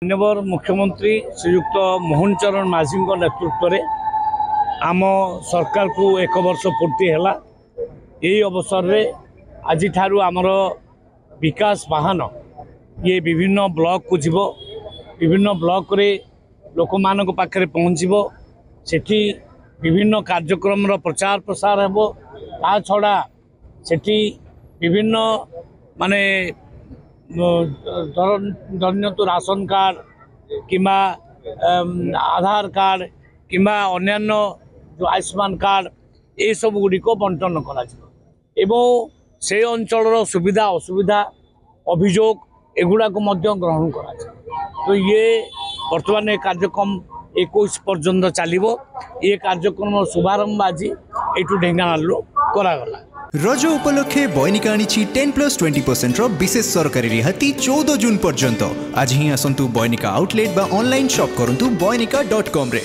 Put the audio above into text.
माननीय मुख्यमंत्री श्रीयुक्त मोहन चरण माझी नेतृत्व में आम सरकार को 1 वर्ष पूर्ति है। यही अवसर में आज आमर विकास वाहन ये विभिन्न ब्लॉक को जीव विभिन्न ब्लॉक रे लोक मान पाखे पहुँचब सेठी विभिन्न कार्यक्रम प्रचार प्रसार हेबो। ता छड़ा सेठी विभिन्न माने धन्यतु राशन कार्ड किंबा आधार कार्ड किंबा अन्यान्य जो आयुष्मान कार्ड ये सब गुड़िक बंटन करा एवं से अंचल सुविधा असुविधा अभियोग एगुड़ा को ग्रहण करा। तो ये वर्तमान ये कार्यक्रम 21 पर्यंत चलो। ये कार्यक्रम शुभारंभ आज यू ढेंकानाल करागला। रज उपलक्षे बयनिका आनी 10+20% विशेष सरकारी रिहाती 14 जून पर्यंत। आज ही आसंतु बयनिका आउटलेट बा ऑनलाइन शॉप करंतु boynika.com रे।